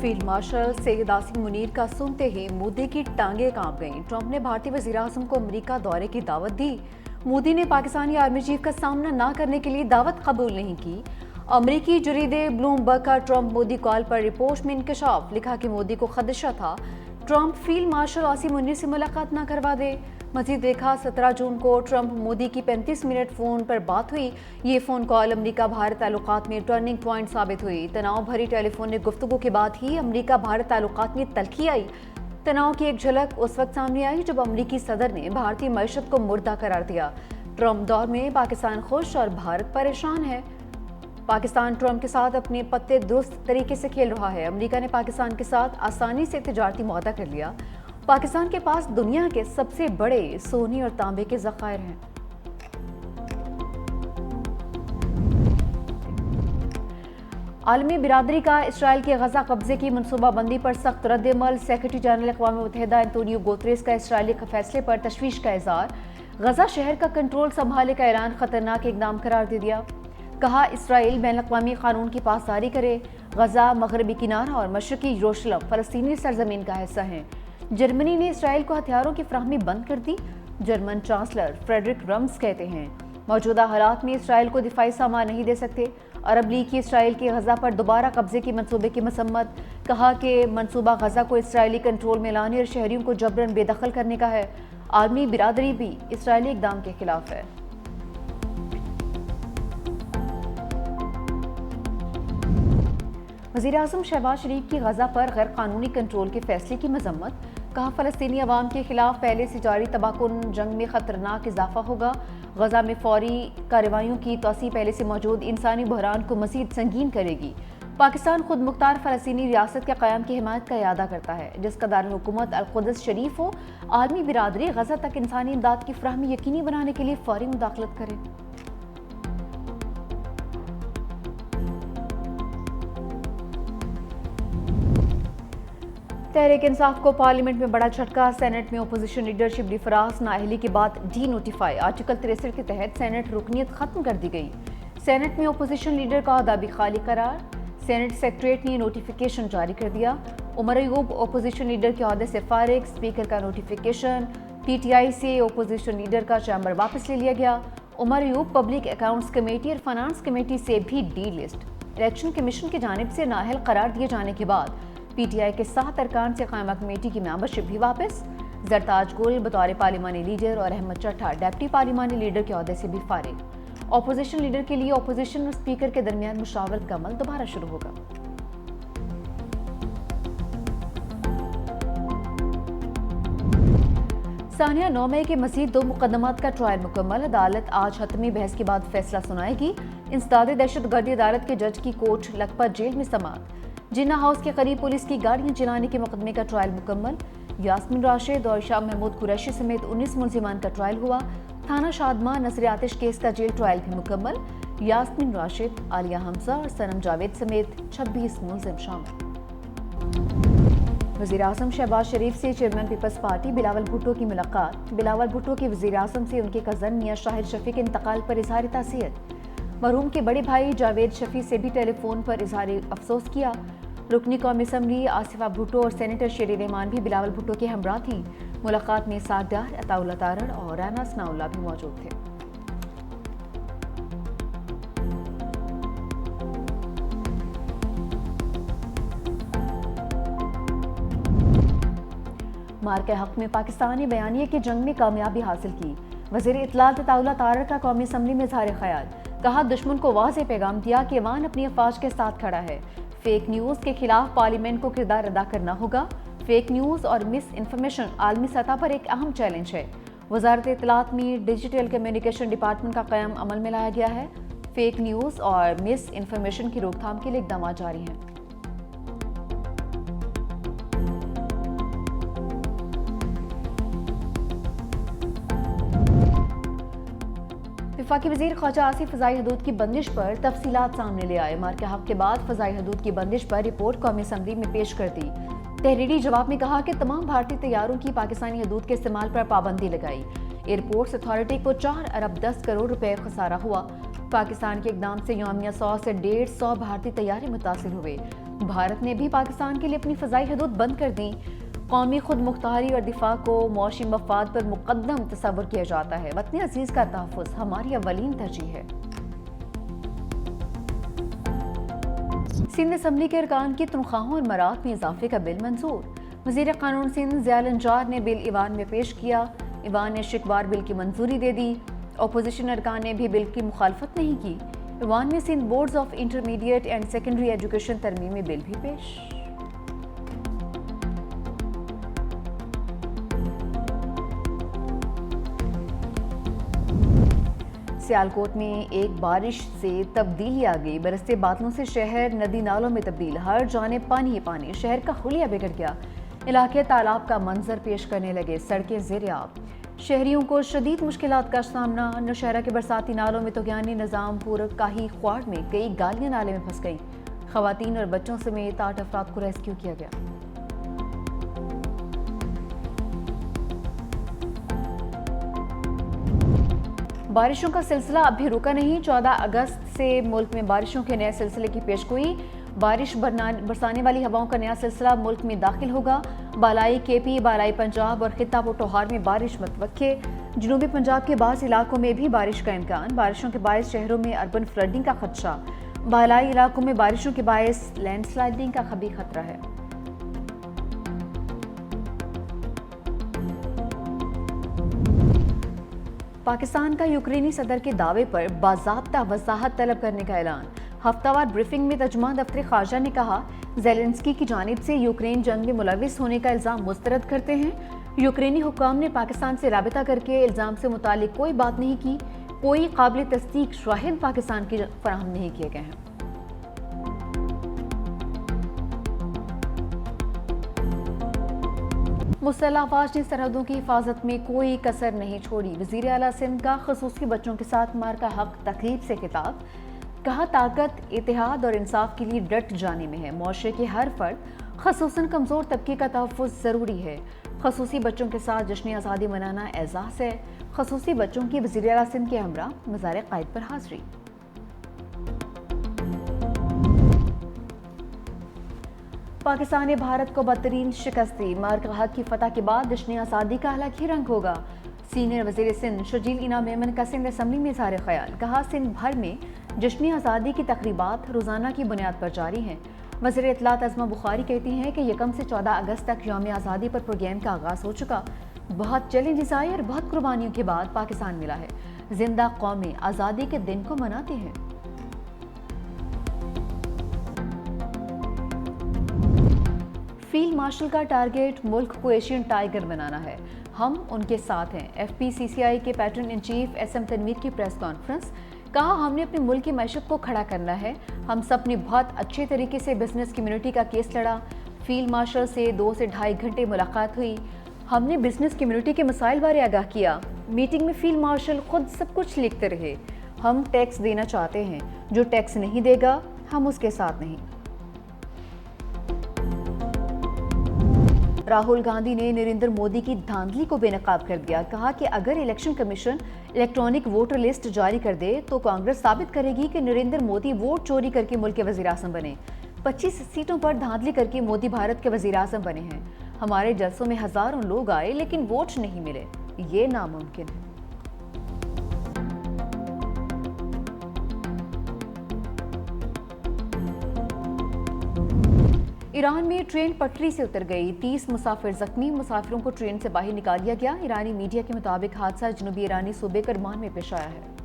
Field marshal Syed Asim Munir का सुनते ही मोदी की टांगें कांप गईं। ट्रंप ने भारतीय वज़ीर-ए-आज़म को अमेरिका दौरे की दावत दी। मोदी ने पाकिस्तानी आर्मी चीफ का सामना ना करने के लिए दावत कबूल नहीं की। अमेरिकी जरीदे ब्लूमबर्ग का ट्रंप मोदी कॉल पर रिपोर्ट में इंकशाफ, लिखा कि मोदी को खदशा था Trump field marshal Asim Munir से मुलाकात ना करवा दे। मजीद देखा 17 जून को ट्रंप मोदी की 35 मिनट फ़ोन पर बात हुई। ये फ़ोन कॉल अमेरिका भारत ताल्लुकात में टर्निंग पॉइंट साबित हुई। तनाव भरी टेलीफोन गुफ्तगू के बाद ही अमेरिका भारत ताल्लुकात में तल्खी आई। तनाव की एक झलक उस वक्त सामने आई जब अमेरिकी सदर ने भारतीय मईशत को मुर्दा करार दिया। ट्रंप दौर में पाकिस्तान खुश और भारत परेशान है। पाकिस्तान ट्रंप के साथ अपने पत्ते दुरुस्त तरीके से खेल रहा है। अमेरिका ने पाकिस्तान के साथ आसानी से तिजारती मुआहदा कर लिया। पाकिस्तान के पास दुनिया के सबसे बड़े सोने और तांबे के ज़खायर हैं। आलमी बिरादरी का इसराइल के गजा कब्जे की मनसूबाबंदी पर सख्त रद्द-ए-अमल। सेक्रेटरी जनरल अक़वाम मुत्तहिदा एंटोनियो गुतेरेस का इसराइली फैसले पर तशवीश का इज़हार। गजा शहर का कंट्रोल संभालने का ऐलान खतरनाक इक़दाम करार दे दिया। कहा इसराइल बैनुल-अक़वामी कानून की पासदारी करे। गजा, मगरबी किनारा और मशरक़ी यरूशलेम फ़लस्तीनी सरज़मीन का हिस्सा हैं। जर्मनी ने इसराइल को हथियारों की फ्राहमी बंद कर दी। जर्मन चांसलर फ्रेडरिक रम्स कहते हैं मौजूदा हालात में इसराइल को दिफाई सामान नहीं दे सकते। अरब लीग की इसराइल के गजा पर दोबारा कब्जे की मंसूबे की मसम्मत। कहा कि मंसूबा गजा को इसराइली कंट्रोल में लाने और शहरियों को जबरन बेदखल करने का है। आलमी बिरादरी भी इसराइली इक़दाम के खिलाफ है। वज़ीर-ए-आज़म शहबाज शरीफ की गजा पर गैर कानूनी कंट्रोल के फैसले की मजम्मत। कहा फ़लस्तीनी अवाम के खिलाफ पहले से जारी तबाहकुन जंग में खतरनाक इजाफा होगा। गजा में फौरी कार्रवाइयों की तोसी पहले से मौजूद इंसानी बहरान को मज़ीद संगीन करेगी। पाकिस्तान खुद मुख्तार फ़लस्तीनी रियासत के क़याम की हिमायत का इरादा करता है, जिसका दारुल-हुकूमत अल-कुद्स शरीफ हो। आलमी बिरादरी गजा तक इंसानी इमदाद की फ्राहमी यकीनी बनाने के लिए फौरी मुदाखलत करे। तहरीक इंसाफ को पार्लियामेंट में बड़ा झटका। सेनेट में अपोजिशन लीडरशिप डिफरास नाअहली के बाद डी नोटिफाई। आर्टिकल 63 के तहत सेनेट रुकनीत खत्म कर दी गई। सेनेट में अपोजिशन लीडर का ओहदा भी खाली करार। सेनेट सेक्रेटरीट ने नोटिफिकेशन जारी कर दिया। उमर अयूब अपोजिशन लीडर के ओहदे से फारिग। स्पीकर का नोटिफिकेशन। PTI से अपोजिशन लीडर का चैम्बर वापस ले लिया गया। Umar Ayub public accounts committee और फाइनेंस कमेटी से भी डी लिस्ट। इलेक्शन कमीशन की जानिब से नाअहल करार दिए जाने के बाद PTI के 7 अरकान से कायमा कमेटी की मेंबरशिप भी वापस। जरताज गुल बतौर पार्लिमानी लीडर और अहमद चट्ठा डिप्टी पार्लिमानी लीडर के ओहदे से भी फारिग। अपोजिशन लीडर के लिए अपोजिशन और स्पीकर के दरमियान मुशावरत का अमल दोबारा शुरू होगा। सानिया 9 मई के मज़ीद 2 मुकदमात का ट्रायल मुकम्मल। अदालत आज हतमी बहस के बाद फैसला सुनाएगी। इंसदाद दहशतगर्दी अदालत के जज की कोर्ट लखपत जेल में समाअत। जिन्ना हाउस के करीब पुलिस की गाड़ियां जलाने के मुकदमे का ट्रायल मुकम्मल। यास्मीन राशिद और शाह महमूद कुरैशी समेत 19 मुलजिमान का ट्रायल हुआ। थाना शादमा नसर आतिश केस का जेल ट्रायल भी मुकम्मल। यास्मीन राशिद, आलिया हमजा और सनम जावेद समेत 26 मुलजिम शामिल। वज़ीर-ए-आज़म शहबाज शरीफ से chairman Peoples Party Bilawal Bhutto की मुलाकात। बिलावल भुट्टो के वज़ीर-ए-आज़म से उनके कज़न मियां शाहिद शफी के इंतकाल पर इज़हार ताज़ियत। मरहूम के बड़े भाई जावेद शफी से भी टेलीफोन पर इज़हार अफसोस किया। रुकनी कौमी असम्बली आसिफा भुट्टो और सेनेटर शेरी रहमान भी बिलावल भुट्टो के हमरा थीं। मुलाकात में सागदार, अताउल्ला तारड़ और राना सनाउल्लाह भी मौजूद थे। मार्के हक में पाकिस्तान ने बयानिए की जंग में कामयाबी हासिल की। वज़ीर इत्तलात अताउल्ला तारड़ का कौमी असम्बली में इज़हार ख्याल। कहा दुश्मन को वाज़ेह पैगाम दिया कि ईवान अपनी अफवाज के साथ खड़ा है। फेक न्यूज़ के खिलाफ पार्लियामेंट को किरदार अदा करना होगा। फेक न्यूज़ और मिस इन्फॉर्मेशन आलमी सतह पर एक अहम चैलेंज है। वज़ारत इत्तलात में डिजिटल कम्युनिकेशन डिपार्टमेंट का क़याम अमल में लाया गया है। फेक न्यूज़ और मिस इन्फॉर्मेशन की रोकथाम के लिए इक़दाम जारी हैं। वफाकी वज़ीर ख्वाजा आसिफ फ़ज़ाई हदूद की बंदिश पर तफसीलात सामने ले आए। मार्के हक के बाद फ़ज़ाई हदूद की बंदिश पर रिपोर्ट कौमी असम्बली में पेश कर दी। तहरीरी जवाब में कहा कि तमाम भारतीय तैयारों की पाकिस्तानी हदूद के इस्तेमाल पर पाबंदी लगाई। एयरपोर्ट्स अथॉरिटी को 4 अरब 10 करोड़ रुपए खसारा हुआ। पाकिस्तान के इक़दाम से यौमिया 100 से 150 भारतीय तैयारे मुतासिर हुए। भारत ने भी पाकिस्तान के लिए अपनी फ़ज़ाई हदूद बंद कर दी। कौमी खुद मुख्तारी और दिफा को मौशी मफाद पर मुक़द्दम तस्वुर किया जाता है। वतन अज़ीज़ का तहफ़्फ़ुज़ हमारी अव्वलीन तरजीह है। सिंध असम्बली के अरकान की तनख्वाहों और मराद में इजाफे का बिल मंजूर। वज़ीर क़ानून सिंध ज़िया लंजार ने बिल ईवान में पेश किया। ईवान ने शिकवार बिल की मंजूरी दे दी। अपोजिशन अरकान ने भी बिल की मुखालफत नहीं की। ईवान में Sindh boards of intermediate and secondary education तरमीमी बिल भी पेश। सियालकोट में एक बारिश से तब्दीली आ गई। बरसते बादलों से शहर नदी नालों में तब्दील, हर जाने पानी ही पानी। शहर का हुलिया बिगड़ गया। इलाके तालाब का मंजर पेश करने लगे। सड़कें ज़ेर-ए-आब। शहरियों को शदीद मुश्किलात का सामना। नौशहरा के बरसाती नालों में तोगयानी निज़ामपुर काही ख्वाड़ में कई गालियां नाले में फंस गईं। खवातीन और बच्चों समेत 8 अफराद को रेस्क्यू किया गया। बारिशों का सिलसिला अब भी रुका नहीं। 14 अगस्त से मुल्क में बारिशों के नए सिलसिले की पेशगोई। बारिश बरसाने वाली हवाओं का नया सिलसिला मुल्क में दाखिल होगा। बालाई केपी, बालाई पंजाब और खित्ता पोटोहार में बारिश मुतवक्के। जनूबी पंजाब के बाज़ इलाकों में भी बारिश का इम्कान। बारिशों के बायस शहरों में अर्बन फ्लडिंग का खदशा। बालाई इलाकों में बारिशों के बायस लैंडस्लाइडिंग का भी खतरा है। पाकिस्तान का यूक्रेनी सदर के दावे पर बाज़ाब्ता वज़ाहत तलब करने का ऐलान। हफ्तावार ब्रीफिंग में तर्जुमान दफ्तर ख़ारजा ने कहा, ज़ेलेंस्की की जानिब से यूक्रेन जंग में मुलविस होने का इल्ज़ाम मुस्तरद करते हैं। यूक्रेनी हुक्काम ने पाकिस्तान से राबिता करके इल्ज़ाम से मुतालिक कोई बात नहीं की। कोई काबिल तस्दीक शाहिद पाकिस्तान की फराहम नहीं किए गए हैं। मुसल्लह अफवाज ने सरहदों की हिफाजत में कोई कसर नहीं छोड़ी। वज़ीर आला सिंध का ख़ुसूसी बच्चों के साथ मार का हक तकलीफ से खिताब। कहा, ताकत इत्तेहाद और इंसाफ के लिए डट जाने में है। मुआशरे के हर फर्द ख़ुसूसन कमज़ोर तबके का तहफ़्फ़ुज़ ज़रूरी है। ख़ुसूसी बच्चों के साथ जश्न आज़ादी मनाना एज़ाज़ है। ख़ुसूसी बच्चों की वज़ीर आला सिंध के हमरा मज़ार क़ायद पर हाज़री। पाकिस्तान ने भारत को बदतरीन शिकस्त दी। मार का हक की फतह के बाद जश्न आज़ादी का अलग ही रंग होगा। सीनियर वज़ीर सिंध शर्जील इनाम मेमन का सिंध असम्बली में इज़हार ख्याल। कहा, सिंध भर में जश्न आज़ादी की तकरीबात रोज़ाना की बुनियाद पर जारी हैं। वज़ीर इत्तलात अज़मा बुखारी कहती हैं कि 1 से 14 अगस्त तक यौम आज़ादी पर प्रोग्राम का आगाज़ हो चुका। बहुत चैलेंजेस आए और बहुत कुर्बानियों के बाद पाकिस्तान मिला है। जिंदा कौमें आज़ादी के दिन को मनाती हैं। फील्ड मार्शल का टारगेट मुल्क को एशियन टाइगर बनाना है। हम उनके साथ हैं। FPCCI के patron in chief SM Tanveer की प्रेस कॉन्फ्रेंस। कहा, हमने अपने मुल्क की मैशत को खड़ा करना है। हम सब ने बहुत अच्छे तरीके से बिजनेस कम्युनिटी का केस लड़ा। फील्ड मार्शल से 2 से ढाई घंटे मुलाकात हुई। हमने बिजनेस कम्युनिटी के मसाइल बारे आगाह किया। मीटिंग में फील्ड मार्शल खुद सब कुछ लिखते रहे। हम टैक्स देना चाहते हैं, जो टैक्स नहीं देगा हम उसके साथ नहीं। राहुल गांधी ने नरेंद्र मोदी की धांधली को बेनकाब कर दिया। कहा कि अगर election commission electronic voter list जारी कर दे तो कांग्रेस साबित करेगी कि नरेंद्र मोदी वोट चोरी करके मुल्क के वजीर आज़म बने। 25 सीटों पर धांधली करके मोदी भारत के वजीर आज़म बने हैं। हमारे जलसों में हजारों लोग आए लेकिन वोट नहीं मिले, ये नामुमकिन है। ईरान में ट्रेन पटरी से उतर गई। 30 मुसाफिर जख्मी। मुसाफिरों को ट्रेन से बाहर निकाल दिया गया। ईरानी मीडिया के मुताबिक हादसा जनूबी ईरानी सूबे करमान में पेश आया है।